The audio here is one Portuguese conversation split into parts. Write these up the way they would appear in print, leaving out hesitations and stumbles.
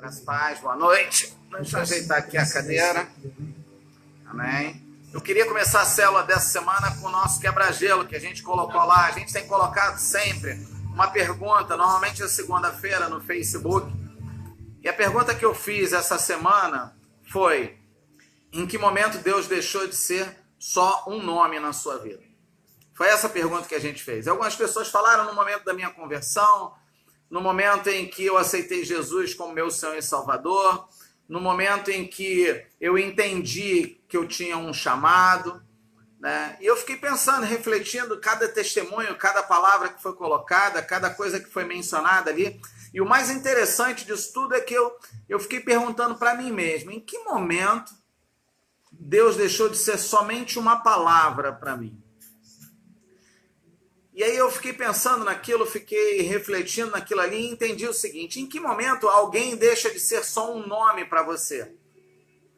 Graças a Deus, boa noite. Deixa eu ajeitar aqui a cadeira. Amém. Eu queria começar a célula dessa semana com o nosso quebra-gelo, que a gente colocou lá. A gente tem colocado sempre uma pergunta, normalmente é segunda-feira no Facebook. E a pergunta que eu fiz essa semana foi: em que momento Deus deixou de ser só um nome na sua vida? Foi essa pergunta que a gente fez. Algumas pessoas falaram no momento da minha conversão, no momento em que eu aceitei Jesus como meu Senhor e Salvador, no momento em que eu entendi que eu tinha um chamado, né? E eu fiquei pensando, refletindo cada testemunho, cada palavra que foi colocada, cada coisa que foi mencionada ali. E o mais interessante disso tudo é que eu fiquei perguntando para mim mesmo, em que momento Deus deixou de ser somente uma palavra para mim? E aí eu fiquei pensando naquilo, fiquei refletindo naquilo ali e entendi o seguinte: em que momento alguém deixa de ser só um nome para você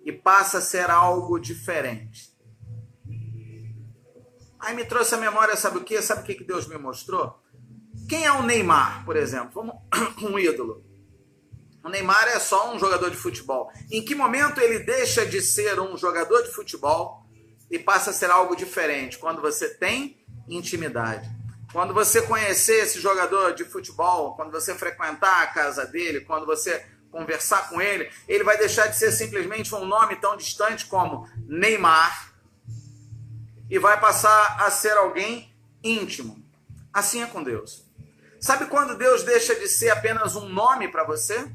e passa a ser algo diferente? Aí me trouxe à memória, sabe o quê? Sabe o que Deus me mostrou? Quem é o Neymar, por exemplo? Um ídolo. O Neymar é só um jogador de futebol. Em que momento ele deixa de ser um jogador de futebol e passa a ser algo diferente? Quando você tem intimidade. Quando você conhecer esse jogador de futebol, quando você frequentar a casa dele, quando você conversar com ele, ele vai deixar de ser simplesmente um nome tão distante como Neymar e vai passar a ser alguém íntimo. Assim é com Deus. Sabe quando Deus deixa de ser apenas um nome para você?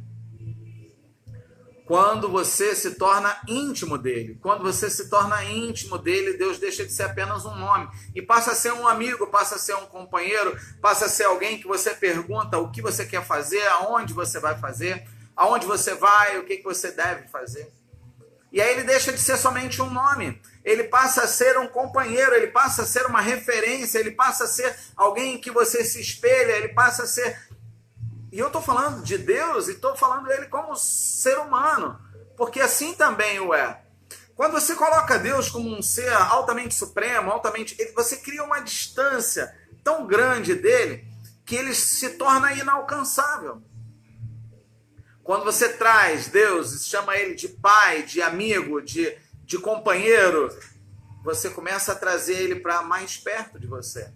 Quando você se torna íntimo dele. Quando você se torna íntimo dele, Deus deixa de ser apenas um nome e passa a ser um amigo, passa a ser um companheiro, passa a ser alguém que você pergunta o que você quer fazer, aonde você vai fazer, aonde você vai, o que você deve fazer. E aí ele deixa de ser somente um nome, ele passa a ser um companheiro, ele passa a ser uma referência, ele passa a ser alguém que você se espelha, ele passa a ser... E eu estou falando de Deus e estou falando dele como ser humano, porque assim também o é. Quando você coloca Deus como um ser altamente supremo, você cria uma distância tão grande dele que ele se torna inalcançável. Quando você traz Deus e chama ele de pai, de amigo, de companheiro, você começa a trazer ele para mais perto de você.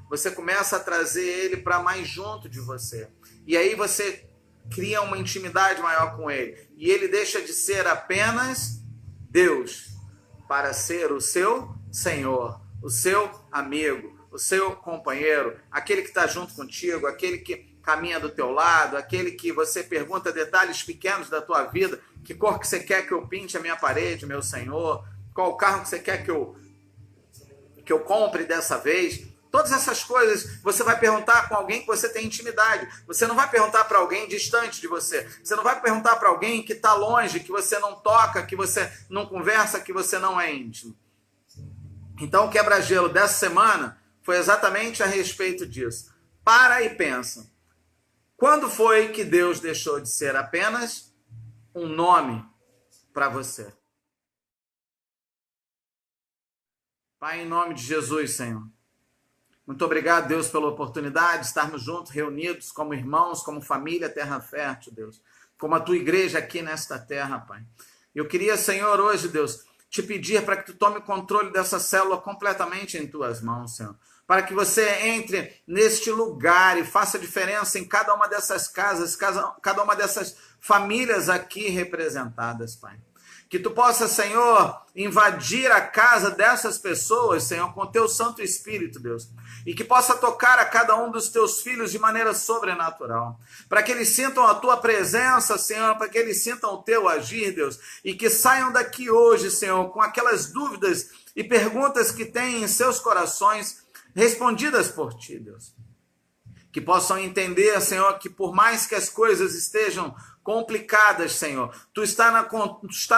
Você começa a trazer ele para mais junto de você. E aí você cria uma intimidade maior com ele. E ele deixa de ser apenas Deus para ser o seu Senhor, o seu amigo, o seu companheiro, aquele que está junto contigo, aquele que caminha do teu lado, aquele que você pergunta detalhes pequenos da tua vida. Que cor que você quer que eu pinte a minha parede, meu Senhor? Qual carro que você quer que eu compre dessa vez? Todas essas coisas você vai perguntar com alguém que você tem intimidade. Você não vai perguntar para alguém distante de você. Você não vai perguntar para alguém que está longe, que você não toca, que você não conversa, que você não é íntimo. Então o quebra-gelo dessa semana foi exatamente a respeito disso. Para e pensa. Quando foi que Deus deixou de ser apenas um nome para você? Pai, em nome de Jesus, Senhor. Muito obrigado, Deus, pela oportunidade de estarmos juntos, reunidos como irmãos, como família Terra Fértil, Deus. Como a tua igreja aqui nesta terra, Pai. Eu queria, Senhor, hoje, Deus, te pedir para que tu tome controle dessa célula completamente em tuas mãos, Senhor. Para que você entre neste lugar e faça diferença em cada uma dessas casas, cada uma dessas famílias aqui representadas, Pai. Que tu possa, Senhor, invadir a casa dessas pessoas, Senhor, com o teu Santo Espírito, Deus. E que possa tocar a cada um dos teus filhos de maneira sobrenatural. Para que eles sintam a tua presença, Senhor, para que eles sintam o teu agir, Deus. E que saiam daqui hoje, Senhor, com aquelas dúvidas e perguntas que têm em seus corações respondidas por ti, Deus. Que possam entender, Senhor, que por mais que as coisas estejam complicadas, Senhor, tu está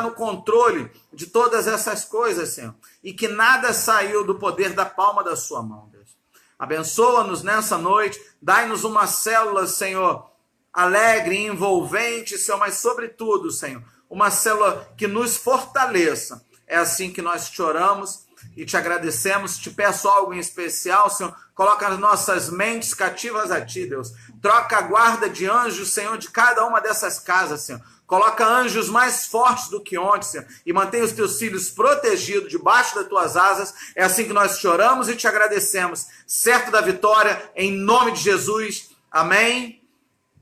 no controle de todas essas coisas, Senhor, e que nada saiu do poder da palma da sua mão, Deus. Abençoa-nos nessa noite, dai-nos uma célula, Senhor, alegre e envolvente, Senhor, mas sobretudo, Senhor, uma célula que nos fortaleça. É assim que nós te oramos e te agradecemos. Te peço algo em especial, Senhor. Coloca as nossas mentes cativas a ti, Deus. Troca a guarda de anjos, Senhor, de cada uma dessas casas, Senhor. Coloca anjos mais fortes do que ontem, Senhor, e mantenha os teus filhos protegidos debaixo das tuas asas. É assim que nós choramos e te agradecemos, certo da vitória, em nome de Jesus. Amém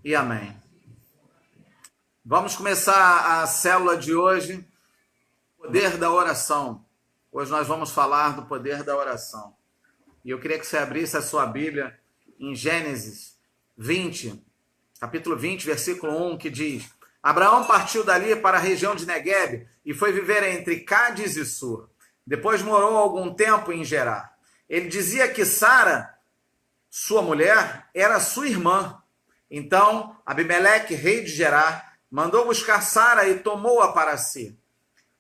e amém. Vamos começar a célula de hoje, poder da oração. Hoje nós vamos falar do poder da oração. E eu queria que você abrisse a sua Bíblia em Gênesis 20, capítulo 20, versículo 1, que diz: Abraão partiu dali para a região de Neguebe e foi viver entre Cádiz e Sur. Depois morou algum tempo em Gerar. Ele dizia que Sara, sua mulher, era sua irmã. Então Abimeleque, rei de Gerar, mandou buscar Sara e tomou-a para si.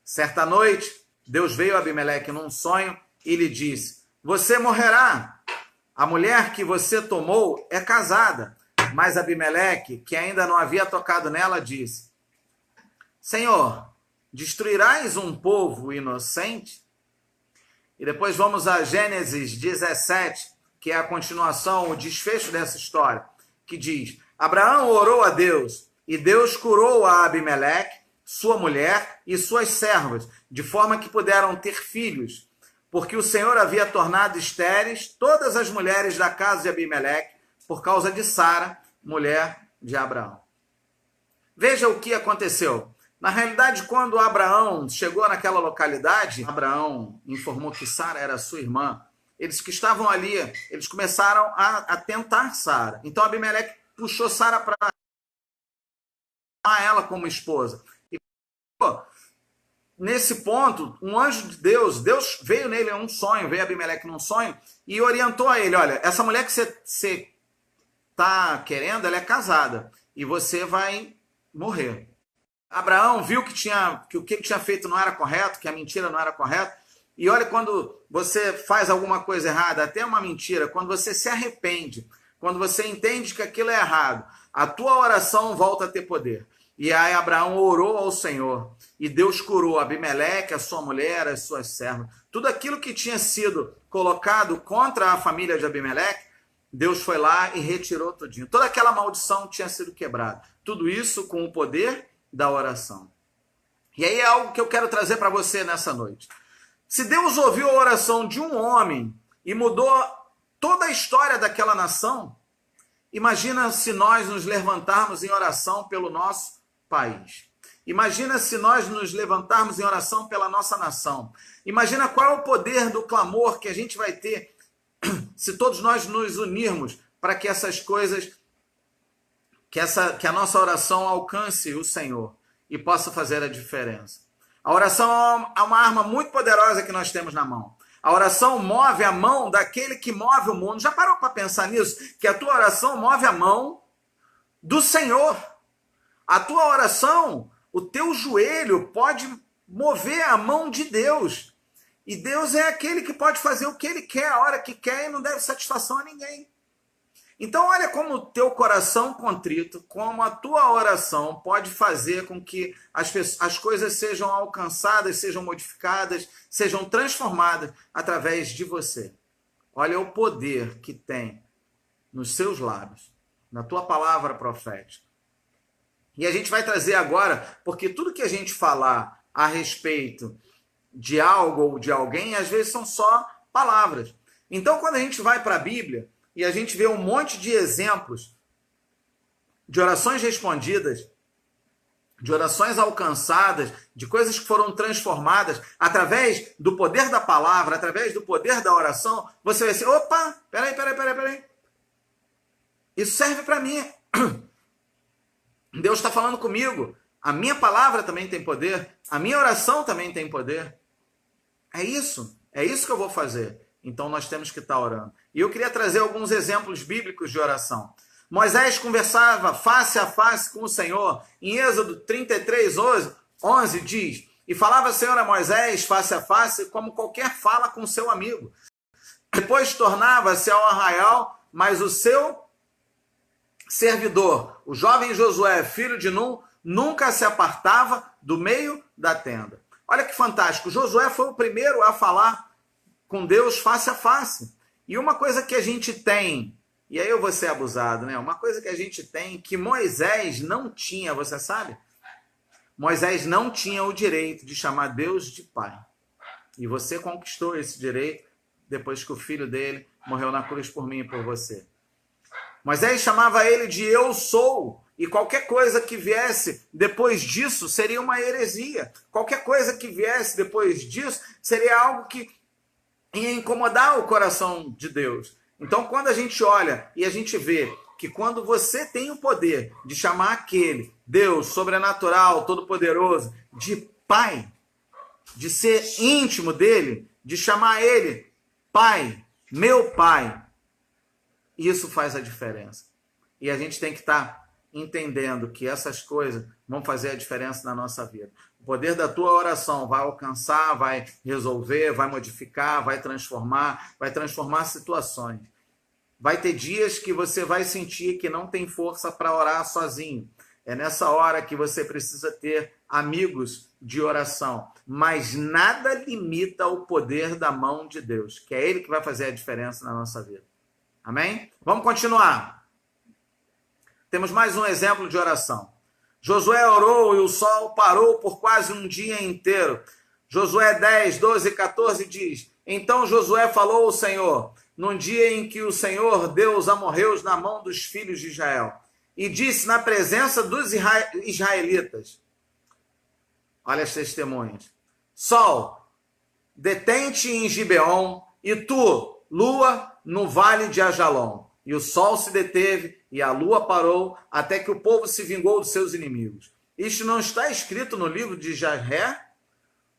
Certa noite, Deus veio a Abimeleque num sonho e lhe disse: Você morrerá. A mulher que você tomou é casada. Mas Abimeleque, que ainda não havia tocado nela, disse: Senhor, destruirás um povo inocente? E depois vamos a Gênesis 17, que é a continuação, o desfecho dessa história, que diz: Abraão orou a Deus, e Deus curou a Abimeleque, sua mulher e suas servas, de forma que puderam ter filhos, porque o Senhor havia tornado estéreis todas as mulheres da casa de Abimeleque, por causa de Sara, mulher de Abraão. Veja o que aconteceu. Na realidade, quando Abraão chegou naquela localidade, Abraão informou que Sara era sua irmã. Eles que estavam ali, eles começaram a tentar Sara. Então Abimeleque puxou Sara para ela como esposa. E nesse ponto, um anjo de Deus veio nele em um sonho, veio Abimeleque num sonho e orientou a ele: olha, essa mulher que você está querendo, ela é casada e você vai morrer. Abraão viu que o que tinha feito não era correto, que a mentira não era correta. E olha, quando você faz alguma coisa errada, até uma mentira, quando você se arrepende, quando você entende que aquilo é errado, a tua oração volta a ter poder. E aí Abraão orou ao Senhor e Deus curou Abimeleque, a sua mulher, as suas servas. Tudo aquilo que tinha sido colocado contra a família de Abimeleque, Deus foi lá e retirou tudinho. Toda aquela maldição tinha sido quebrada. Tudo isso com o poder da oração. E aí é algo que eu quero trazer para você nessa noite. Se Deus ouviu a oração de um homem e mudou toda a história daquela nação, imagina se nós nos levantarmos em oração pelo nosso país. Imagina se nós nos levantarmos em oração pela nossa nação. Imagina qual é o poder do clamor que a gente vai ter se todos nós nos unirmos para que essas coisas, que a nossa oração alcance o Senhor e possa fazer a diferença. A oração é uma arma muito poderosa que nós temos na mão. A oração move a mão daquele que move o mundo. Já parou para pensar nisso? Que a tua oração move a mão do Senhor. A tua oração, o teu joelho pode mover a mão de Deus. E Deus é aquele que pode fazer o que Ele quer, a hora que quer, e não deve satisfação a ninguém. Então olha como o teu coração contrito, como a tua oração pode fazer com que as coisas sejam alcançadas, sejam modificadas, sejam transformadas através de você. Olha o poder que tem nos seus lábios, na tua palavra profética. E a gente vai trazer agora, porque tudo que a gente falar a respeito de algo ou de alguém, às vezes são só palavras. Então, quando a gente vai para a Bíblia e a gente vê um monte de exemplos de orações respondidas, de orações alcançadas, de coisas que foram transformadas através do poder da palavra, através do poder da oração, você vai dizer: opa, peraí. Isso serve para mim. Deus está falando comigo. A minha palavra também tem poder. A minha oração também tem poder. É isso que eu vou fazer. Então nós temos que estar orando. E eu queria trazer alguns exemplos bíblicos de oração. Moisés conversava face a face com o Senhor. Em Êxodo 33, 11 diz: E falava o Senhor a Moisés face a face, como qualquer fala com seu amigo. Depois tornava-se ao arraial, mas o seu servidor, o jovem Josué, filho de Nun, nunca se apartava do meio da tenda. Olha que fantástico. Josué foi o primeiro a falar com Deus face a face. E uma coisa que a gente tem, e aí eu vou ser abusado, né? Uma coisa que a gente tem que Moisés não tinha, você sabe? Moisés não tinha o direito de chamar Deus de pai. E você conquistou esse direito depois que o filho dele morreu na cruz por mim e por você. Moisés chamava ele de eu sou, e qualquer coisa que viesse depois disso seria uma heresia. Qualquer coisa que viesse depois disso seria algo que ia incomodar o coração de Deus. Então, quando a gente olha e a gente vê que quando você tem o poder de chamar aquele Deus sobrenatural, todo-poderoso, de pai, de ser íntimo dele, de chamar ele pai, meu pai, isso faz a diferença. E a gente tem que estar entendendo que essas coisas vão fazer a diferença na nossa vida. O poder da tua oração vai alcançar, vai resolver, vai modificar, vai transformar situações. Vai ter dias que você vai sentir que não tem força para orar sozinho. É nessa hora que você precisa ter amigos de oração. Mas nada limita o poder da mão de Deus, que é Ele que vai fazer a diferença na nossa vida. Amém? Vamos continuar. Temos mais um exemplo de oração. Josué orou e o sol parou por quase um dia inteiro. Josué 10, 12 e 14 diz: Então Josué falou ao Senhor, num dia em que o Senhor deu os amorreus na mão dos filhos de Israel, e disse na presença dos israelitas, olha as testemunhas, Sol, detente em Gibeon, e tu, lua, no vale de Ajalon. E o sol se deteve, e a lua parou, até que o povo se vingou dos seus inimigos. Isto não está escrito no livro de Jarré?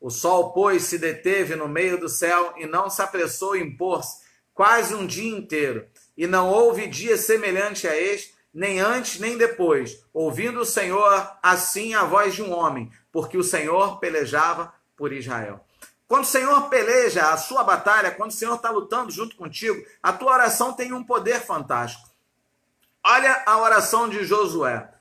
O sol, pois, se deteve no meio do céu, e não se apressou em pôr-se, quase um dia inteiro. E não houve dia semelhante a este, nem antes nem depois, ouvindo o Senhor assim a voz de um homem, porque o Senhor pelejava por Israel. Quando o Senhor peleja a sua batalha, quando o Senhor está lutando junto contigo, a tua oração tem um poder fantástico. Olha a oração de Josué.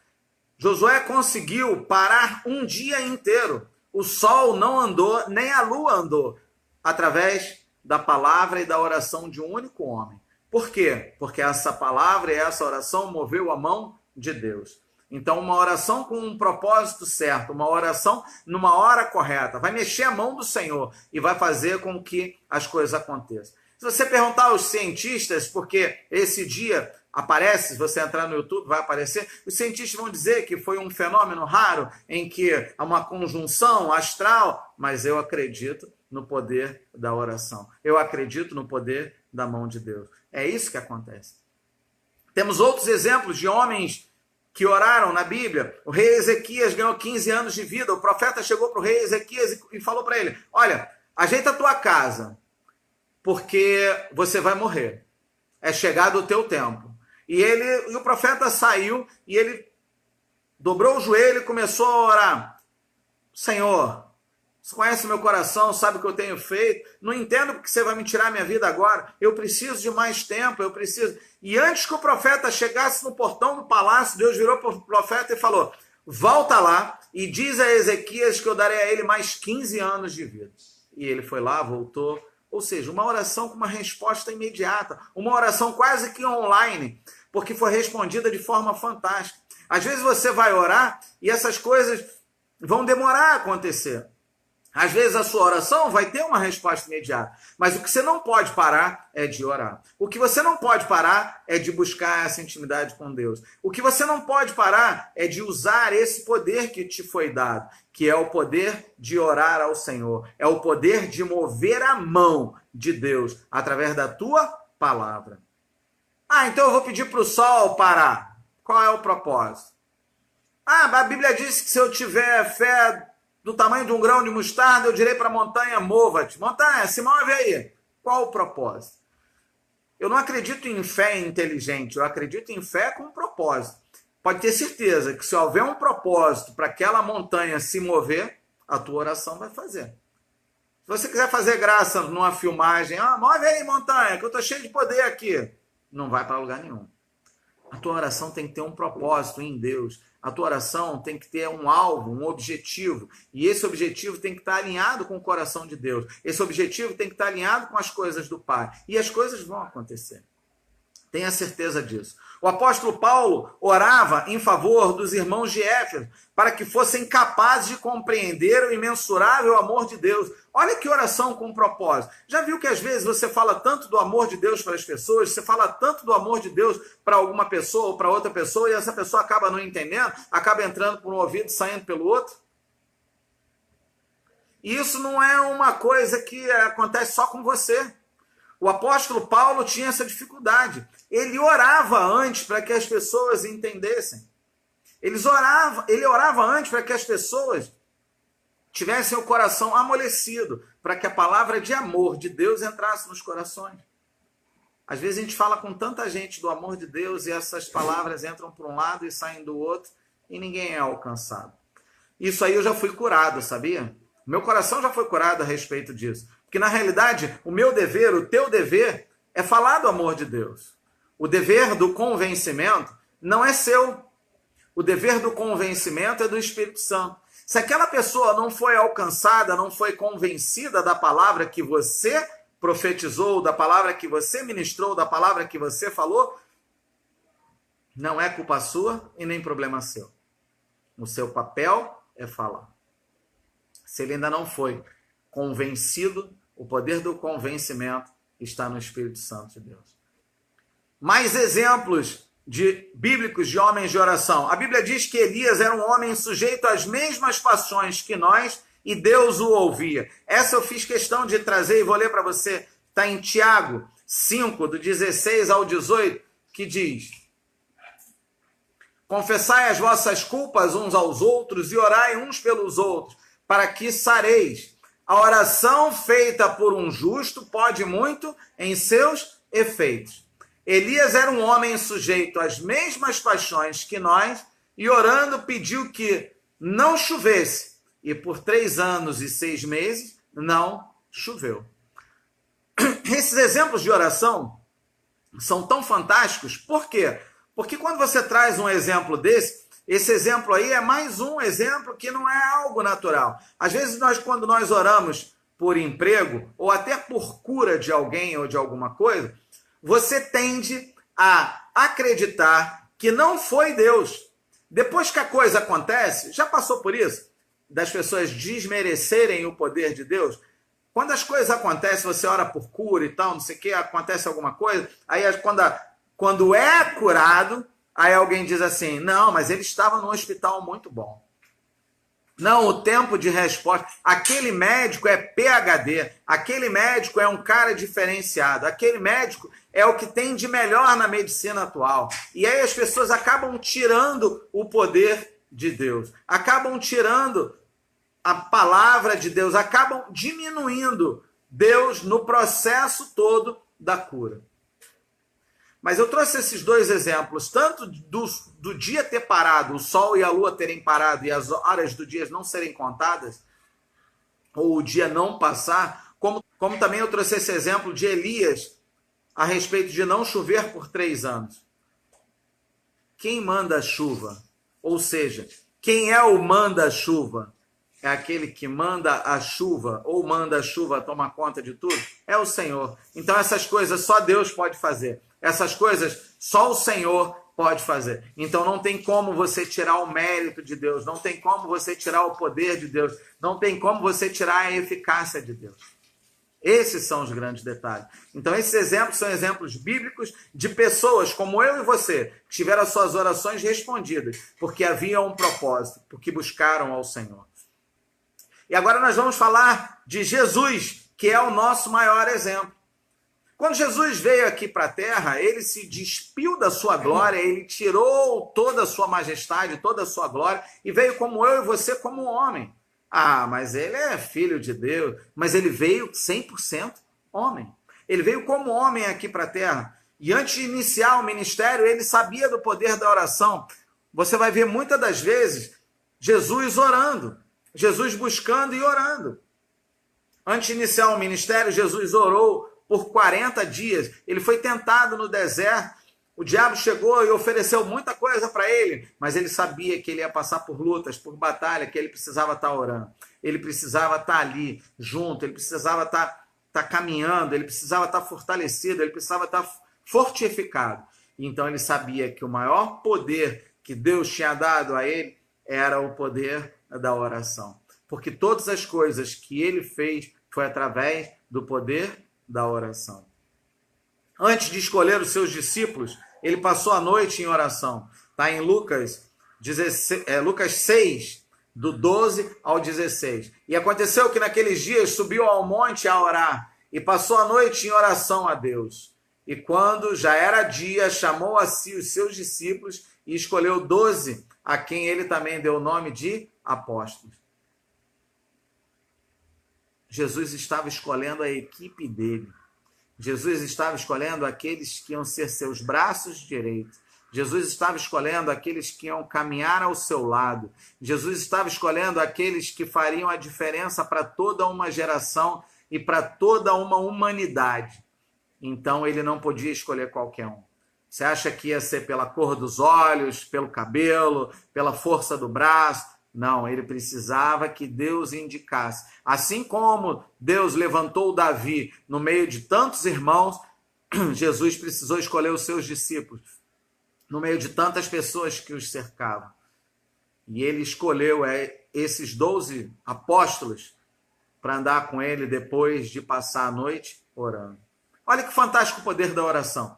Josué conseguiu parar um dia inteiro. O sol não andou, nem a lua andou, através da palavra e da oração de um único homem. Por quê? Porque essa palavra e essa oração moveu a mão de Deus. Então, uma oração com um propósito certo, uma oração numa hora correta, vai mexer a mão do Senhor e vai fazer com que as coisas aconteçam. Se você perguntar aos cientistas, porque esse dia aparece, se você entrar no YouTube, vai aparecer, os cientistas vão dizer que foi um fenômeno raro, em que há uma conjunção astral, mas eu acredito no poder da oração. Eu acredito no poder da mão de Deus. É isso que acontece. Temos outros exemplos de homens que oraram na Bíblia. O rei Ezequias ganhou 15 anos de vida. O profeta chegou para o rei Ezequias e falou para ele: olha, ajeita a tua casa, porque você vai morrer. É chegado o teu tempo. E o profeta saiu e ele dobrou o joelho e começou a orar. Senhor, você conhece meu coração, sabe o que eu tenho feito. Não entendo porque você vai me tirar minha vida agora. Eu preciso de mais tempo, eu preciso. E antes que o profeta chegasse no portão do palácio, Deus virou para o profeta e falou: volta lá e diz a Ezequias que eu darei a ele mais 15 anos de vida. E ele foi lá, voltou. Ou seja, uma oração com uma resposta imediata. Uma oração quase que online, porque foi respondida de forma fantástica. Às vezes você vai orar e essas coisas vão demorar a acontecer. Às vezes a sua oração vai ter uma resposta imediata, mas o que você não pode parar é de orar. O que você não pode parar é de buscar essa intimidade com Deus. O que você não pode parar é de usar esse poder que te foi dado, que é o poder de orar ao Senhor, é o poder de mover a mão de Deus através da tua palavra. Ah, então eu vou pedir para o sol parar. Qual é o propósito? Ah, a Bíblia diz que se eu tiver fé do tamanho de um grão de mostarda, eu direi para a montanha, mova-te. Montanha, se move aí. Qual o propósito? Eu não acredito em fé inteligente, eu acredito em fé com propósito. Pode ter certeza que se houver um propósito para aquela montanha se mover, a tua oração vai fazer. Se você quiser fazer graça numa filmagem, move aí, montanha, que eu estou cheio de poder aqui. Não vai para lugar nenhum. A tua oração tem que ter um propósito em Deus. A tua oração tem que ter um alvo, um objetivo. E esse objetivo tem que estar alinhado com o coração de Deus. Esse objetivo tem que estar alinhado com as coisas do Pai. E as coisas vão acontecer. Tenha certeza disso. O apóstolo Paulo orava em favor dos irmãos de Éfeso para que fossem capazes de compreender o imensurável amor de Deus. Olha que oração com propósito. Já viu que às vezes você fala tanto do amor de Deus para as pessoas, você fala tanto do amor de Deus para alguma pessoa ou para outra pessoa e essa pessoa acaba não entendendo, acaba entrando por um ouvido e saindo pelo outro? E isso não é uma coisa que acontece só com você. O apóstolo Paulo tinha essa dificuldade. Ele orava antes para que as pessoas entendessem. Ele orava antes para que as pessoas tivessem o coração amolecido, para que a palavra de amor de Deus entrasse nos corações. Às vezes a gente fala com tanta gente do amor de Deus e essas palavras entram por um lado e saem do outro e ninguém é alcançado. Isso aí eu já fui curado, sabia? Meu coração já foi curado a respeito disso. Porque, na realidade, o meu dever, o teu dever, é falar do amor de Deus. O dever do convencimento não é seu. O dever do convencimento é do Espírito Santo. Se aquela pessoa não foi alcançada, não foi convencida da palavra que você profetizou, da palavra que você ministrou, da palavra que você falou, não é culpa sua e nem problema seu. O seu papel é falar. Se ele ainda não foi convencido, o poder do convencimento está no Espírito Santo de Deus. Mais exemplos bíblicos de homens de oração. A Bíblia diz que Elias era um homem sujeito às mesmas paixões que nós e Deus o ouvia. Essa eu fiz questão de trazer e vou ler para você. Está em Tiago 5, do 16 ao 18, que diz: confessai as vossas culpas uns aos outros e orai uns pelos outros, para que sareis. A oração feita por um justo pode muito em seus efeitos. Elias era um homem sujeito às mesmas paixões que nós e orando pediu que não chovesse. E por 3 anos e 6 meses não choveu. Esses exemplos de oração são tão fantásticos. Por quê? Porque quando você traz um exemplo desse, esse exemplo aí é mais um exemplo que não é algo natural. Às vezes, quando nós oramos por emprego, ou até por cura de alguém ou de alguma coisa, você tende a acreditar que não foi Deus. Depois que a coisa acontece, já passou por isso? Das pessoas desmerecerem o poder de Deus? Quando as coisas acontecem, você ora por cura e tal, não sei o que, acontece alguma coisa, aí quando é curado, aí alguém diz assim, não, mas ele estava num hospital muito bom. Não, o tempo de resposta, aquele médico é PhD, aquele médico é um cara diferenciado, aquele médico é o que tem de melhor na medicina atual. E aí as pessoas acabam tirando o poder de Deus, acabam tirando a palavra de Deus, acabam diminuindo Deus no processo todo da cura. Mas eu trouxe esses 2 exemplos, tanto do dia ter parado, o sol e a lua terem parado e as horas do dia não serem contadas, ou o dia não passar, como também eu trouxe esse exemplo de Elias a respeito de não chover por 3 anos. Quem manda a chuva? Ou seja, quem é o manda-chuva? É aquele que manda a chuva, ou manda a chuva tomar conta de tudo? É o Senhor. Então essas coisas só Deus pode fazer. Essas coisas só o Senhor pode fazer. Então não tem como você tirar o mérito de Deus, não tem como você tirar o poder de Deus, não tem como você tirar a eficácia de Deus. Esses são os grandes detalhes. Então esses exemplos são exemplos bíblicos de pessoas como eu e você, que tiveram as suas orações respondidas, porque havia um propósito, porque buscaram ao Senhor. E agora nós vamos falar de Jesus, que é o nosso maior exemplo. Quando Jesus veio aqui para a terra, ele se despiu da sua glória, ele tirou toda a sua majestade, toda a sua glória, e veio como eu e você, como homem. Ah, mas ele é filho de Deus, mas ele veio 100% homem. Ele veio como homem aqui para a terra. E antes de iniciar o ministério, ele sabia do poder da oração. Você vai ver muitas das vezes Jesus orando, Jesus buscando e orando. Antes de iniciar o ministério, Jesus orou por 40 dias. Ele foi tentado no deserto. O diabo chegou e ofereceu muita coisa para ele, mas ele sabia que ele ia passar por lutas, por batalha, que ele precisava estar orando. Ele precisava estar ali, junto, ele precisava estar caminhando, ele precisava estar fortalecido, ele precisava estar fortificado. Então ele sabia que o maior poder que Deus tinha dado a ele era o poder da oração. Porque todas as coisas que ele fez foi através do poder da oração. Antes de escolher os seus discípulos, ele passou a noite em oração. Está em Lucas 6, do 12 ao 16. E aconteceu que naqueles dias subiu ao monte a orar e passou a noite em oração a Deus. E quando já era dia, chamou a si os seus discípulos e escolheu 12, a quem ele também deu o nome de apóstolos. Jesus estava escolhendo a equipe dele. Jesus estava escolhendo aqueles que iam ser seus braços direitos. Jesus estava escolhendo aqueles que iam caminhar ao seu lado. Jesus estava escolhendo aqueles que fariam a diferença para toda uma geração e para toda uma humanidade. Então ele não podia escolher qualquer um. Você acha que ia ser pela cor dos olhos, pelo cabelo, pela força do braço? Não, ele precisava que Deus indicasse. Assim como Deus levantou Davi no meio de tantos irmãos, Jesus precisou escolher os seus discípulos no meio de tantas pessoas que os cercavam. E ele escolheu esses 12 apóstolos para andar com ele depois de passar a noite orando. Olha que fantástico o poder da oração.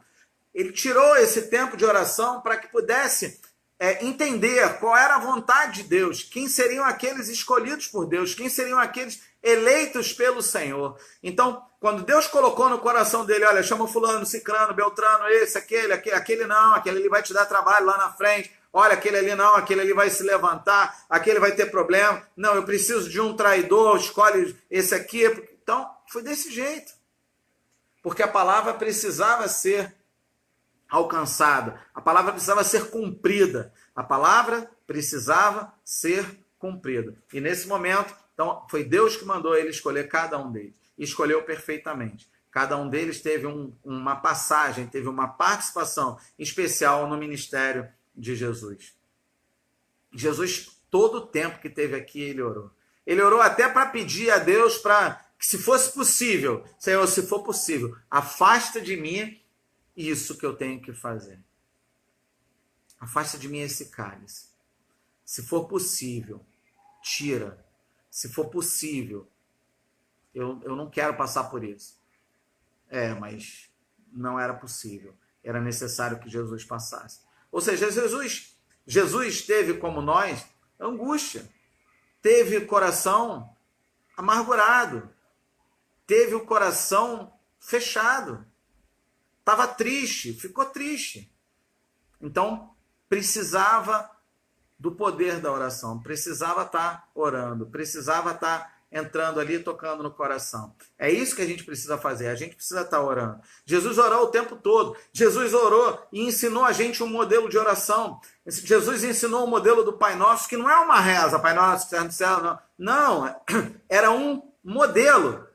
Ele tirou esse tempo de oração para que pudesse entender qual era a vontade de Deus, quem seriam aqueles escolhidos por Deus, quem seriam aqueles eleitos pelo Senhor. Então, quando Deus colocou no coração dele, olha, chama fulano, ciclano, beltrano, esse, aquele não, aquele ali vai te dar trabalho lá na frente, olha, aquele ali não, aquele ali vai se levantar, aquele vai ter problema, não, eu preciso de um traidor, escolhe esse aqui. Então, foi desse jeito. Porque a palavra precisava ser alcançada, a palavra precisava ser cumprida, a palavra precisava ser cumprida. E nesse momento, então, foi Deus que mandou ele escolher cada um deles. E escolheu perfeitamente. Cada um deles teve uma passagem, teve uma participação especial no ministério de Jesus. Jesus, todo o tempo que teve aqui, ele orou. Ele orou até para pedir a Deus para que, se fosse possível, Senhor, se for possível, afasta de mim isso que eu tenho que fazer. Afasta de mim esse cálice. Se for possível, tira. Se for possível, eu não quero passar por isso. Mas não era possível. Era necessário que Jesus passasse. Ou seja, Jesus teve, como nós, angústia. Teve coração amargurado. Teve o coração fechado. Estava triste, ficou triste. Então, precisava do poder da oração. Precisava estar orando. Precisava estar entrando ali, tocando no coração. É isso que a gente precisa fazer. A gente precisa estar orando. Jesus orou o tempo todo. Jesus orou e ensinou a gente um modelo de oração. Jesus ensinou o modelo do Pai Nosso, que não é uma reza, Pai Nosso que está no céu, não. Não, era um modelo.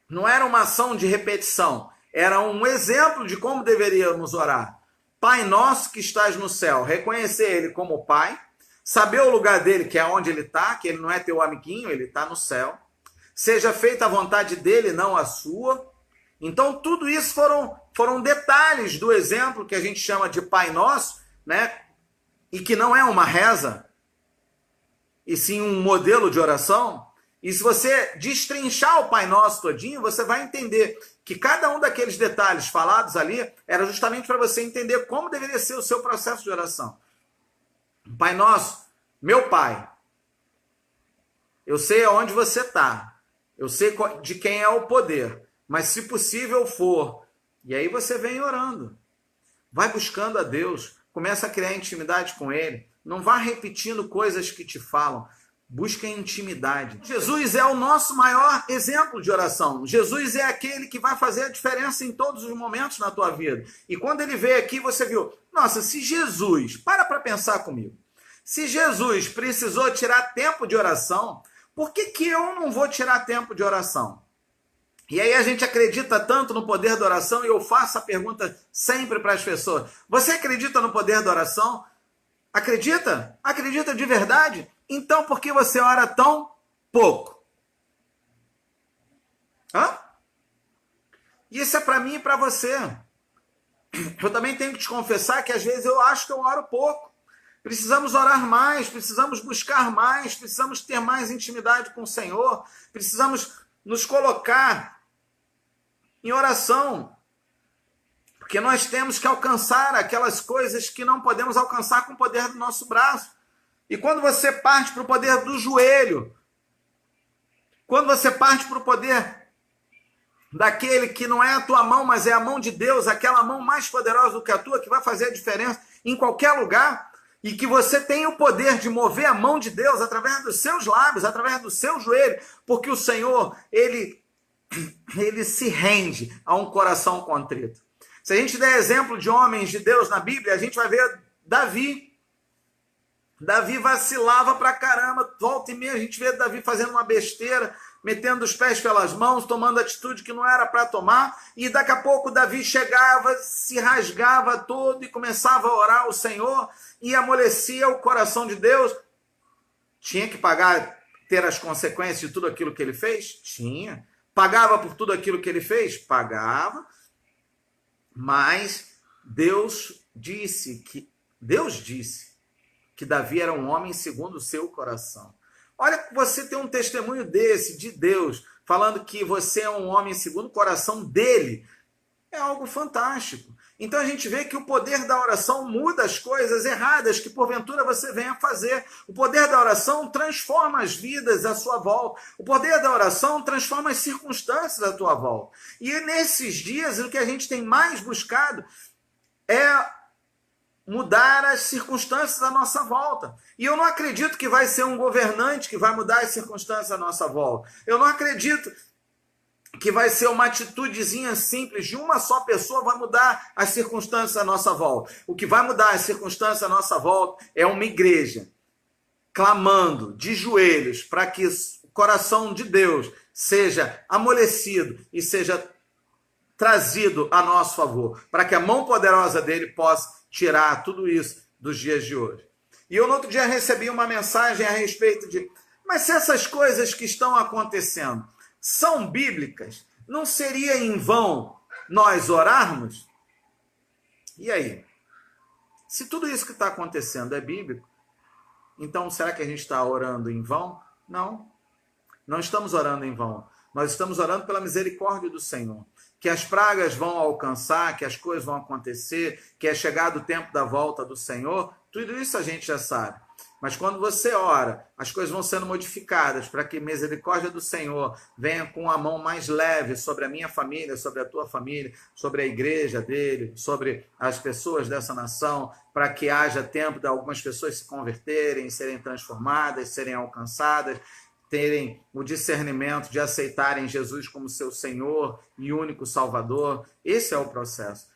Não era uma ação de repetição. Era um exemplo de como deveríamos orar. Pai nosso que estás no céu. Reconhecer ele como Pai. Saber o lugar dele, que é onde ele está, que ele não é teu amiguinho, ele está no céu. Seja feita a vontade dele, não a sua. Então, tudo isso foram detalhes do exemplo que a gente chama de Pai Nosso, né? E que não é uma reza, e sim um modelo de oração. E se você destrinchar o Pai Nosso todinho, você vai entender que cada um daqueles detalhes falados ali era justamente para você entender como deveria ser o seu processo de oração. Pai Nosso, meu Pai, eu sei aonde você está, eu sei de quem é o poder, mas se possível for, e aí você vem orando, vai buscando a Deus, começa a criar intimidade com Ele, não vá repetindo coisas que te falam, busca intimidade. Jesus é o nosso maior exemplo de oração. Jesus é aquele que vai fazer a diferença em todos os momentos na tua vida. E quando ele veio aqui, você viu, nossa, se Jesus, para pensar comigo, se Jesus precisou tirar tempo de oração, por que eu não vou tirar tempo de oração? E aí a gente acredita tanto no poder da oração, e eu faço a pergunta sempre para as pessoas, você acredita no poder da oração? Acredita? Acredita de verdade? Então, por que você ora tão pouco? Isso é para mim e para você. eu também tenho que te confessar que às vezes eu acho que eu oro pouco. Precisamos orar mais, precisamos buscar mais, precisamos ter mais intimidade com o Senhor, precisamos nos colocar em oração, porque nós temos que alcançar aquelas coisas que não podemos alcançar com o poder do nosso braço. E quando você parte para o poder do joelho, quando você parte para o poder daquele que não é a tua mão, mas é a mão de Deus, aquela mão mais poderosa do que a tua, que vai fazer a diferença em qualquer lugar, e que você tem o poder de mover a mão de Deus através dos seus lábios, através do seu joelho, porque o Senhor, ele se rende a um coração contrito. Se a gente der exemplo de homens de Deus na Bíblia, a gente vai ver Davi. Davi vacilava pra caramba, volta e meia a gente vê Davi fazendo uma besteira, metendo os pés pelas mãos, tomando atitude que não era para tomar, e daqui a pouco Davi chegava, se rasgava todo e começava a orar ao Senhor, e amolecia o coração de Deus. Tinha que pagar, ter as consequências de tudo aquilo que ele fez? Tinha. Pagava por tudo aquilo que ele fez? Pagava. Mas Deus disse que Davi era um homem segundo o seu coração. Olha, você tem um testemunho desse, de Deus, falando que você é um homem segundo o coração dele. É algo fantástico. Então a gente vê que o poder da oração muda as coisas erradas que porventura você venha fazer. O poder da oração transforma as vidas à sua volta. O poder da oração transforma as circunstâncias à tua volta. E nesses dias o que a gente tem mais buscado é mudar as circunstâncias à nossa volta. E eu não acredito que vai ser um governante que vai mudar as circunstâncias à nossa volta. Eu não acredito que vai ser uma atitudezinha simples de uma só pessoa vai mudar as circunstâncias à nossa volta. O que vai mudar as circunstâncias à nossa volta é uma igreja clamando de joelhos para que o coração de Deus seja amolecido e seja trazido a nosso favor, para que a mão poderosa dele possa tirar tudo isso dos dias de hoje. E eu no outro dia recebi uma mensagem a respeito de, mas se essas coisas que estão acontecendo são bíblicas, não seria em vão nós orarmos? E aí? Se tudo isso que está acontecendo é bíblico, então será que a gente está orando em vão? Não. Não estamos orando em vão. Nós estamos orando pela misericórdia do Senhor. Que as pragas vão alcançar, que as coisas vão acontecer, que é chegado o tempo da volta do Senhor, tudo isso a gente já sabe. Mas quando você ora, as coisas vão sendo modificadas para que a misericórdia do Senhor venha com a mão mais leve sobre a minha família, sobre a tua família, sobre a igreja dele, sobre as pessoas dessa nação, para que haja tempo de algumas pessoas se converterem, serem transformadas, serem alcançadas, terem o discernimento de aceitarem Jesus como seu Senhor e único Salvador. Esse é o processo.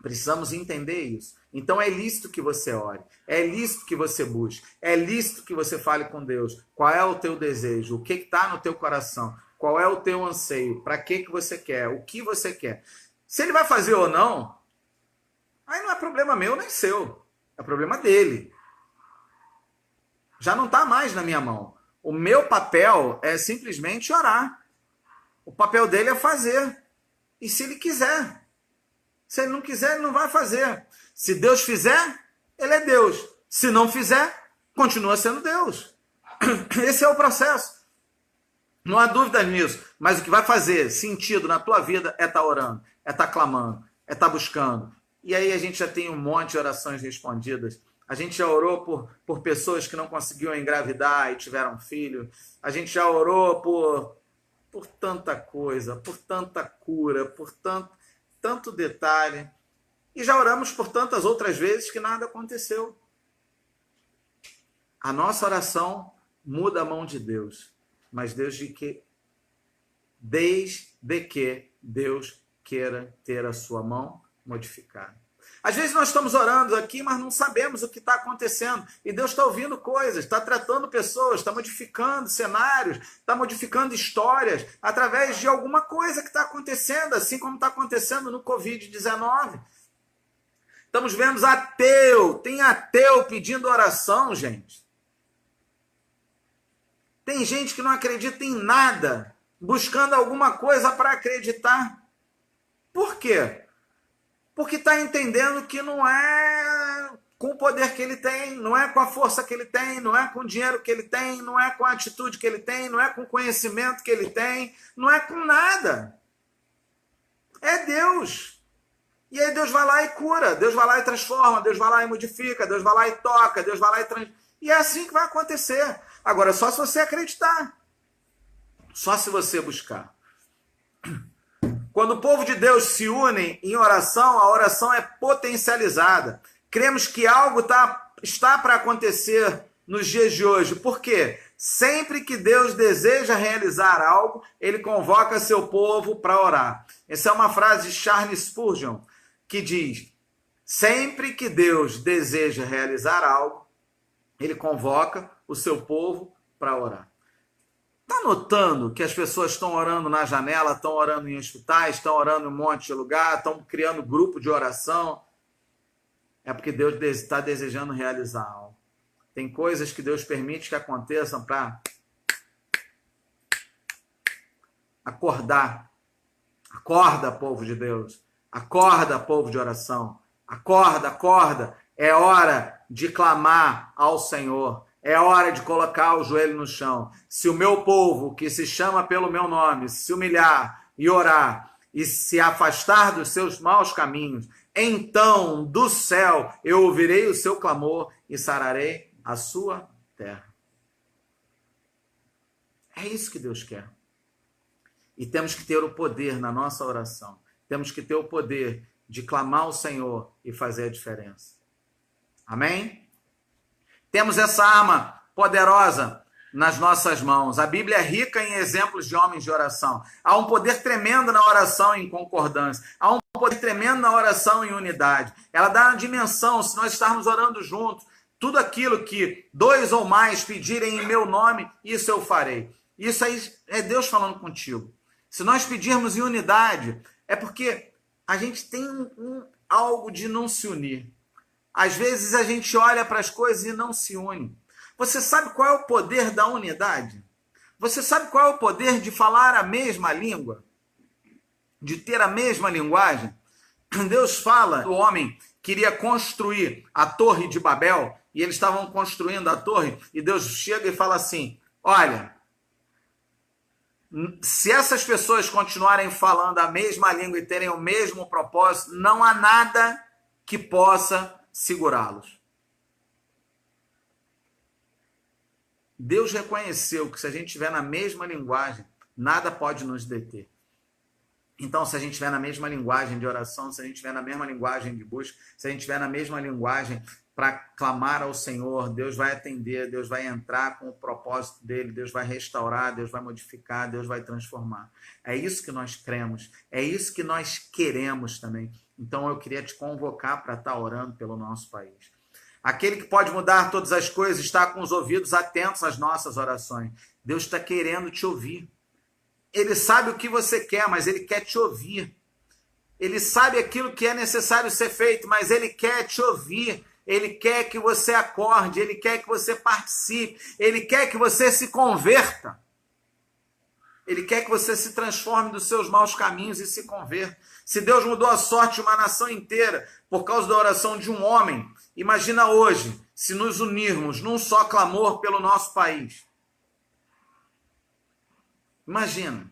Precisamos entender isso. Então é lícito que você ore, é lícito que você busque, é lícito que você fale com Deus. Qual é o teu desejo? O que está no teu coração? Qual é o teu anseio? Para que você quer? O que você quer? Se ele vai fazer ou não, aí não é problema meu nem seu. É problema dele. Já não está mais na minha mão. O meu papel é simplesmente orar. O papel dele é fazer. E se ele quiser. Se ele não quiser, ele não vai fazer. Se Deus fizer, ele é Deus. Se não fizer, continua sendo Deus. Esse é o processo. Não há dúvida nisso. Mas o que vai fazer sentido na tua vida é estar orando, é estar clamando, é estar buscando. E aí a gente já tem um monte de orações respondidas. A gente já orou por pessoas que não conseguiam engravidar e tiveram filho. A gente já orou por tanta coisa, por tanta cura, por tanto detalhe. E já oramos por tantas outras vezes que nada aconteceu. A nossa oração muda a mão de Deus. Mas desde que Deus queira ter a sua mão modificada. Às vezes nós estamos orando aqui, mas não sabemos o que está acontecendo. E Deus está ouvindo coisas, está tratando pessoas, está modificando cenários, está modificando histórias através de alguma coisa que está acontecendo, assim como está acontecendo no Covid-19. Estamos vendo tem ateu pedindo oração, gente. Tem gente que não acredita em nada, buscando alguma coisa para acreditar. Por quê? Porque está entendendo que não é com o poder que ele tem, não é com a força que ele tem, não é com o dinheiro que ele tem, não é com a atitude que ele tem, não é com o conhecimento que ele tem, não é com nada. É Deus. E aí Deus vai lá e cura, Deus vai lá e transforma, Deus vai lá e modifica, Deus vai lá e toca, Deus vai lá e E é assim que vai acontecer. Agora, só se você acreditar. Só se você buscar. Quando o povo de Deus se une em oração, a oração é potencializada. Cremos que algo está para acontecer nos dias de hoje. Por quê? Sempre que Deus deseja realizar algo, ele convoca seu povo para orar. Essa é uma frase de Charles Spurgeon, que diz: sempre que Deus deseja realizar algo, ele convoca o seu povo para orar. Está notando que as pessoas estão orando na janela, estão orando em hospitais, estão orando em um monte de lugar, estão criando grupo de oração? É porque Deus está desejando realizar algo. Tem coisas que Deus permite que aconteçam para acordar. Acorda, povo de Deus. Acorda, povo de oração. Acorda, acorda. É hora de clamar ao Senhor. É hora de colocar o joelho no chão. Se o meu povo, que se chama pelo meu nome, se humilhar e orar e se afastar dos seus maus caminhos, então do céu eu ouvirei o seu clamor e sararei a sua terra. É isso que Deus quer. E temos que ter o poder na nossa oração. Temos que ter o poder de clamar ao Senhor e fazer a diferença. Amém? Temos essa arma poderosa nas nossas mãos. A Bíblia é rica em exemplos de homens de oração. Há um poder tremendo na oração em concordância. Há um poder tremendo na oração em unidade. Ela dá uma dimensão, se nós estarmos orando juntos, tudo aquilo que 2 ou mais pedirem em meu nome, isso eu farei. Isso aí é Deus falando contigo. Se nós pedirmos em unidade, é porque a gente tem algo de não se unir. Às vezes a gente olha para as coisas e não se une. Você sabe qual é o poder da unidade? Você sabe qual é o poder de falar a mesma língua? De ter a mesma linguagem? Deus fala, o homem queria construir a Torre de Babel, e eles estavam construindo a torre, e Deus chega e fala assim: olha, se essas pessoas continuarem falando a mesma língua e terem o mesmo propósito, não há nada que possa segurá-los. Deus reconheceu que se a gente estiver na mesma linguagem, nada pode nos deter. Então, se a gente estiver na mesma linguagem de oração, se a gente estiver na mesma linguagem de busca, se a gente estiver na mesma linguagem para clamar ao Senhor, Deus vai atender, Deus vai entrar com o propósito dele, Deus vai restaurar, Deus vai modificar, Deus vai transformar. É isso que nós cremos, é isso que nós queremos também. Então eu queria te convocar para estar orando pelo nosso país. Aquele que pode mudar todas as coisas está com os ouvidos atentos às nossas orações. Deus está querendo te ouvir. Ele sabe o que você quer, mas ele quer te ouvir. Ele sabe aquilo que é necessário ser feito, mas ele quer te ouvir. Ele quer que você acorde, ele quer que você participe, ele quer que você se converta. Ele quer que você se transforme dos seus maus caminhos e se converta. Se Deus mudou a sorte de uma nação inteira por causa da oração de um homem, imagina hoje, se nos unirmos num só clamor pelo nosso país. Imagina.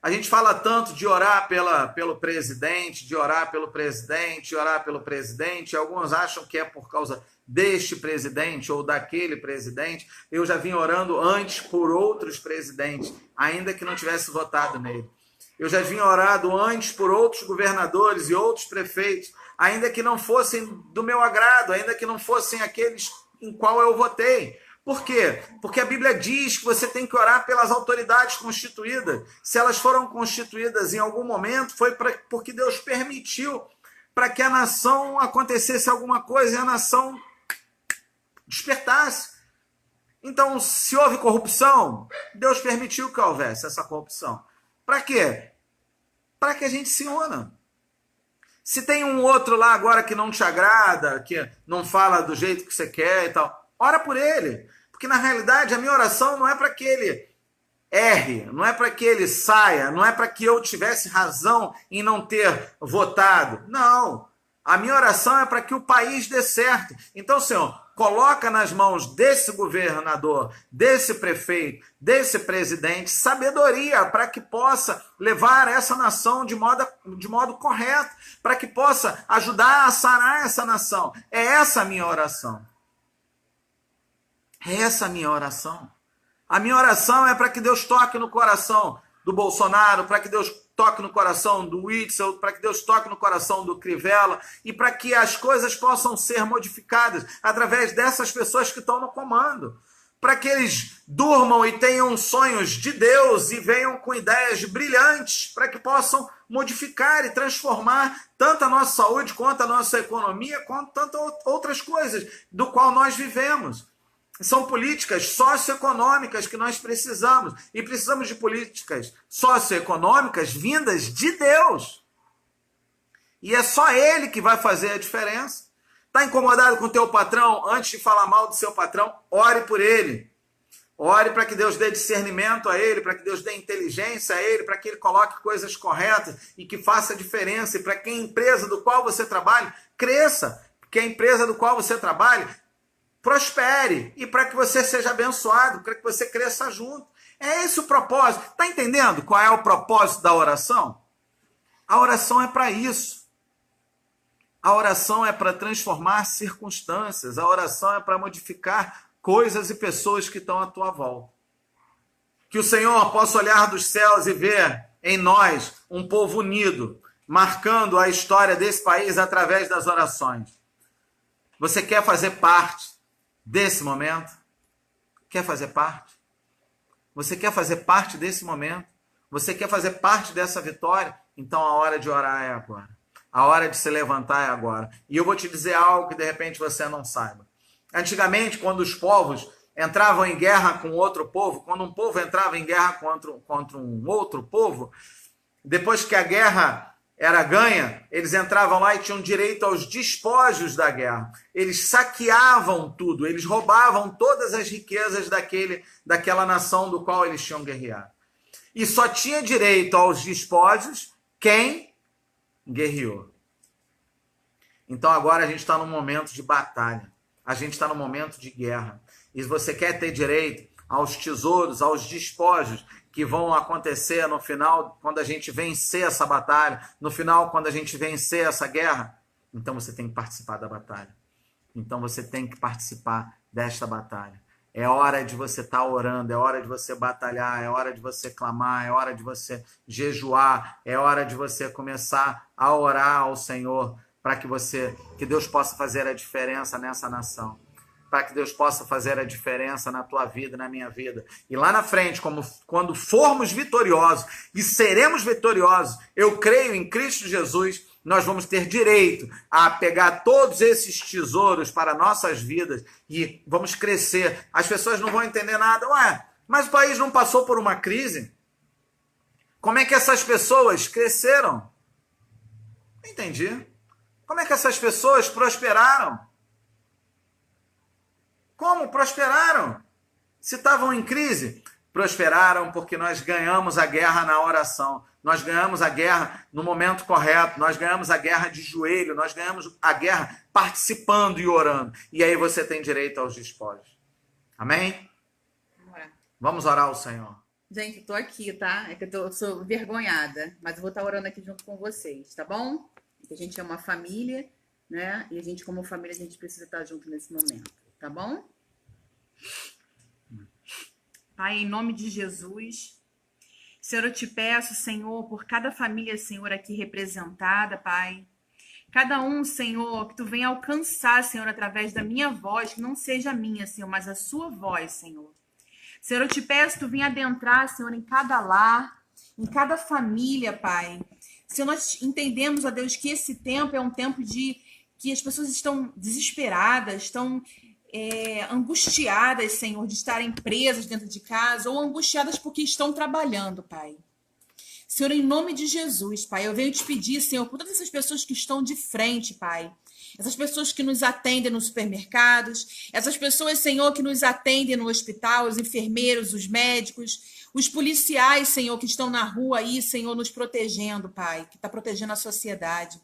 A gente fala tanto de orar pelo presidente, de orar pelo presidente, de orar pelo presidente. Alguns acham que é por causa deste presidente ou daquele presidente. Eu já vim orando antes por outros presidentes, ainda que não tivesse votado nele. Eu já vim orado antes por outros governadores e outros prefeitos, ainda que não fossem do meu agrado, ainda que não fossem aqueles em qual eu votei. Por quê? Porque a Bíblia diz que você tem que orar pelas autoridades constituídas. Se elas foram constituídas em algum momento, foi porque Deus permitiu para que a nação acontecesse alguma coisa e a nação despertasse. Então, se houve corrupção, Deus permitiu que houvesse essa corrupção. Para quê? Para que a gente se una. Se tem um outro lá agora que não te agrada, que não fala do jeito que você quer e tal, ora por ele. Porque, na realidade, a minha oração não é para que ele erre, não é para que ele saia, não é para que eu tivesse razão em não ter votado. Não. A minha oração é para que o país dê certo. Então, Senhor, coloca nas mãos desse governador, desse prefeito, desse presidente, sabedoria para que possa levar essa nação de modo correto, para que possa ajudar a sarar essa nação. É essa a minha oração. É essa a minha oração. A minha oração é para que Deus toque no coração do Bolsonaro, para que Deus toque no coração do Witzel, para que Deus toque no coração do Crivella e para que as coisas possam ser modificadas através dessas pessoas que estão no comando. Para que eles durmam e tenham sonhos de Deus e venham com ideias brilhantes, para que possam modificar e transformar tanto a nossa saúde, quanto a nossa economia, quanto tantas outras coisas do qual nós vivemos. São políticas socioeconômicas que nós precisamos. E precisamos de políticas socioeconômicas vindas de Deus. E é só Ele que vai fazer a diferença. Está incomodado com o teu patrão? Antes de falar mal do seu patrão, ore por ele. Ore para que Deus dê discernimento a ele, para que Deus dê inteligência a ele, para que ele coloque coisas corretas e que faça diferença. E para que a empresa do qual você trabalha cresça. Que a empresa do qual você trabalha prospere e para que você seja abençoado, para que você cresça junto. É esse o propósito. Está entendendo qual é o propósito da oração? A oração é para isso. A oração é para transformar circunstâncias. A oração é para modificar coisas e pessoas que estão à tua volta. Que o Senhor possa olhar dos céus e ver em nós um povo unido, marcando a história desse país através das orações. Você quer fazer parte desse momento? Quer fazer parte? Você quer fazer parte desse momento? Você quer fazer parte dessa vitória? Então a hora de orar é agora. A hora de se levantar é agora. E eu vou te dizer algo que de repente você não saiba. Antigamente, quando os povos entravam em guerra com outro povo, quando um povo entrava em guerra contra um outro povo, depois que a guerra era ganha, eles entravam lá e tinham direito aos despojos da guerra. Eles saqueavam tudo, eles roubavam todas as riquezas daquela nação do qual eles tinham guerreado. E só tinha direito aos despojos quem guerreou. Então agora a gente está num momento de batalha. A gente está num momento de guerra. E se você quer ter direito aos tesouros, aos despojos que vão acontecer no final, quando a gente vencer essa batalha, no final, quando a gente vencer essa guerra, então você tem que participar da batalha. Então você tem que participar desta batalha. É hora de você estar orando, é hora de você batalhar, é hora de você clamar, é hora de você jejuar, é hora de você começar a orar ao Senhor para que Deus possa fazer a diferença nessa nação. Para que Deus possa fazer a diferença na tua vida, na minha vida. E lá na frente, quando formos vitoriosos e seremos vitoriosos, eu creio em Cristo Jesus, nós vamos ter direito a pegar todos esses tesouros para nossas vidas e vamos crescer. As pessoas não vão entender nada. Ué, mas o país não passou por uma crise? Como é que essas pessoas cresceram? Não entendi. Como é que essas pessoas prosperaram? Como prosperaram? Se estavam em crise, prosperaram porque nós ganhamos a guerra na oração. Nós ganhamos a guerra no momento correto. Nós ganhamos a guerra de joelho. Nós ganhamos a guerra participando e orando. E aí você tem direito aos despojos. Amém? Vamos orar ao Senhor. Gente, eu tô aqui, tá? É que eu sou vergonhada, mas eu vou estar orando aqui junto com vocês, tá bom? Porque a gente é uma família, né? E a gente, como família, a gente precisa estar junto nesse momento, tá bom? Pai, em nome de Jesus, Senhor, eu te peço, Senhor, por cada família, Senhor, aqui representada, Pai. Cada um, Senhor, que tu venha alcançar, Senhor, através da minha voz, que não seja a minha, Senhor, mas a sua voz, Senhor. Senhor, eu te peço que tu venha adentrar, Senhor, em cada lar, em cada família, Pai. Senhor, nós entendemos, ó Deus, que esse tempo é um tempo que as pessoas estão desesperadas, estão angustiadas, Senhor, de estarem presas dentro de casa ou angustiadas porque estão trabalhando, Pai. Senhor, em nome de Jesus, Pai, eu venho te pedir, Senhor, por todas essas pessoas que estão de frente, Pai, essas pessoas que nos atendem nos supermercados, essas pessoas, Senhor, que nos atendem no hospital, os enfermeiros, os médicos, Os policiais, Senhor, que estão na rua aí, Senhor, nos protegendo, Pai, que está protegendo a sociedade.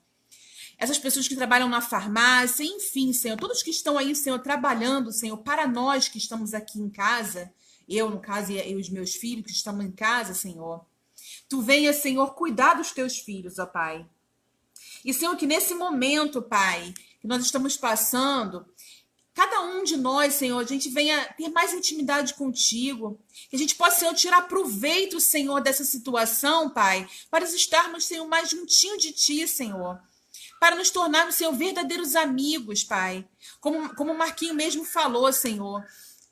Essas pessoas que trabalham na farmácia, enfim, Senhor, todos que estão aí, Senhor, trabalhando, Senhor, para nós que estamos aqui em casa, eu, no caso, e os meus filhos que estamos em casa, Senhor. Tu venha, Senhor, cuidar dos teus filhos, ó Pai. E, Senhor, que nesse momento, Pai, que nós estamos passando, cada um de nós, Senhor, a gente venha ter mais intimidade contigo, que a gente possa, Senhor, tirar proveito, Senhor, dessa situação, Pai, para estarmos, Senhor, mais juntinho de Ti, Senhor, para nos tornarmos, Senhor, verdadeiros amigos, Pai. Como o Marquinho mesmo falou, Senhor,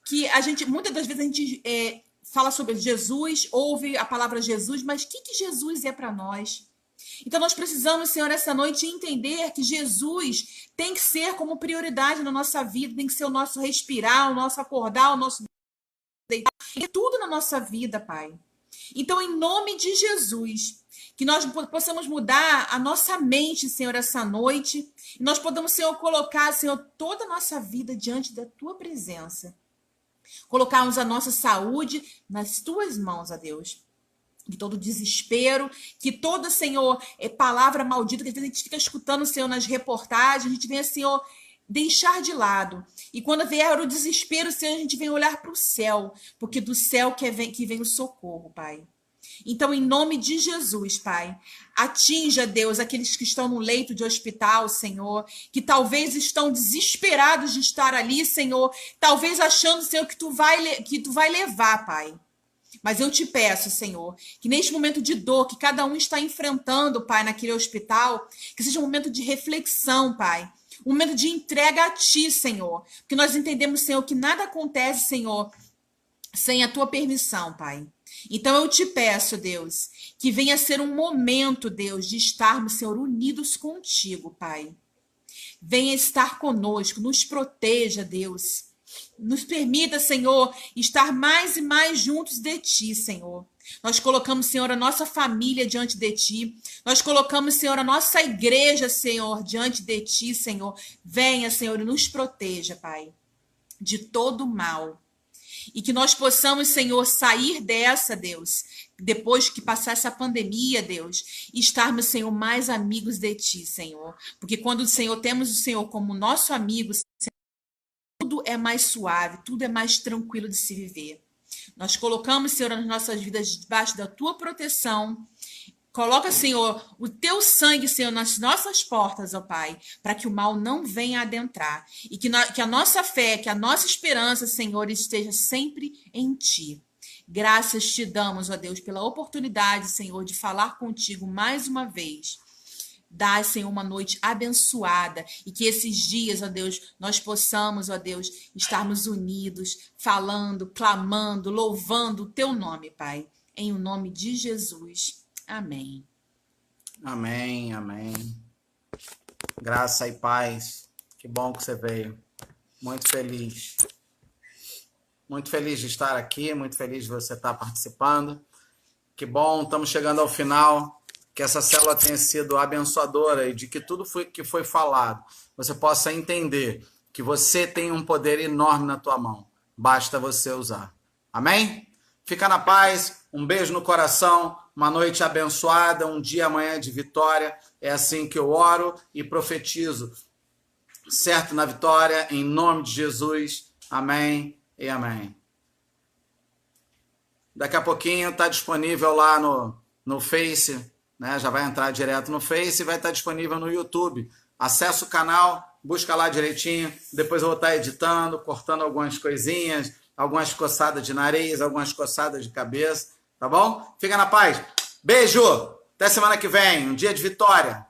que a gente, muitas das vezes a gente fala sobre Jesus, ouve a palavra Jesus, mas o que Jesus é para nós? Então nós precisamos, Senhor, essa noite entender que Jesus tem que ser como prioridade na nossa vida, tem que ser o nosso respirar, o nosso acordar, o nosso deitar, é tudo na nossa vida, Pai. Então, em nome de Jesus, que nós possamos mudar a nossa mente, Senhor, essa noite, e nós podemos, Senhor, colocar, Senhor, toda a nossa vida diante da Tua presença. Colocarmos a nossa saúde nas Tuas mãos, ó Deus. Que todo desespero, que toda, Senhor, palavra maldita, que às vezes a gente fica escutando, Senhor, nas reportagens, a gente venha, Senhor, deixar de lado. E quando vier o desespero, Senhor, a gente vem olhar para o céu, porque do céu que vem o socorro, Pai. Então, em nome de Jesus, Pai, atinja, Deus, aqueles que estão no leito de hospital, Senhor, que talvez estão desesperados de estar ali, Senhor, talvez achando, Senhor, que tu vai levar, Pai. Mas eu te peço, Senhor, que neste momento de dor que cada um está enfrentando, Pai, naquele hospital, que seja um momento de reflexão, Pai, um momento de entrega a Ti, Senhor, porque nós entendemos, Senhor, que nada acontece, Senhor, sem a Tua permissão, Pai. Então eu te peço, Deus, que venha ser um momento, Deus, de estarmos, Senhor, unidos contigo, Pai. Venha estar conosco, nos proteja, Deus. Nos permita, Senhor, estar mais e mais juntos de Ti, Senhor. Nós colocamos, Senhor, a nossa família diante de Ti. Nós colocamos, Senhor, a nossa igreja, Senhor, diante de Ti, Senhor. Venha, Senhor, e nos proteja, Pai, de todo mal. E que nós possamos, Senhor, sair dessa, Deus, depois que passar essa pandemia, Deus, e estarmos, Senhor, mais amigos de Ti, Senhor. Porque quando, Senhor, temos o Senhor como nosso amigo, tudo é mais suave, tudo é mais tranquilo de se viver. Nós colocamos, Senhor, as nossas vidas debaixo da Tua proteção. Coloca, Senhor, o Teu sangue, Senhor, nas nossas portas, ó Pai, para que o mal não venha adentrar. E que a nossa fé, que a nossa esperança, Senhor, esteja sempre em Ti. Graças Te damos, ó Deus, pela oportunidade, Senhor, de falar contigo mais uma vez. Dá, Senhor, uma noite abençoada e que esses dias, ó Deus, nós possamos, ó Deus, estarmos unidos, falando, clamando, louvando o Teu nome, Pai. Em o nome de Jesus. Amém. Amém, amém. Graça e paz. Que bom que você veio. Muito feliz. Muito feliz de estar aqui, muito feliz de você estar participando. Que bom, estamos chegando ao final. Que essa célula tenha sido abençoadora e de que tudo que foi falado, você possa entender que você tem um poder enorme na tua mão. Basta você usar. Amém? Fica na paz, um beijo no coração, uma noite abençoada, um dia amanhã de vitória. É assim que eu oro e profetizo. Certo na vitória, em nome de Jesus. Amém e amém. Daqui a pouquinho está disponível lá no Face, né? Já vai entrar direto no Face e vai estar disponível no YouTube. Acesse o canal, busca lá direitinho. Depois eu vou estar editando, cortando algumas coisinhas, algumas coçadas de nariz, algumas coçadas de cabeça, tá bom? Fica na paz. Beijo! Até semana que vem, um dia de vitória.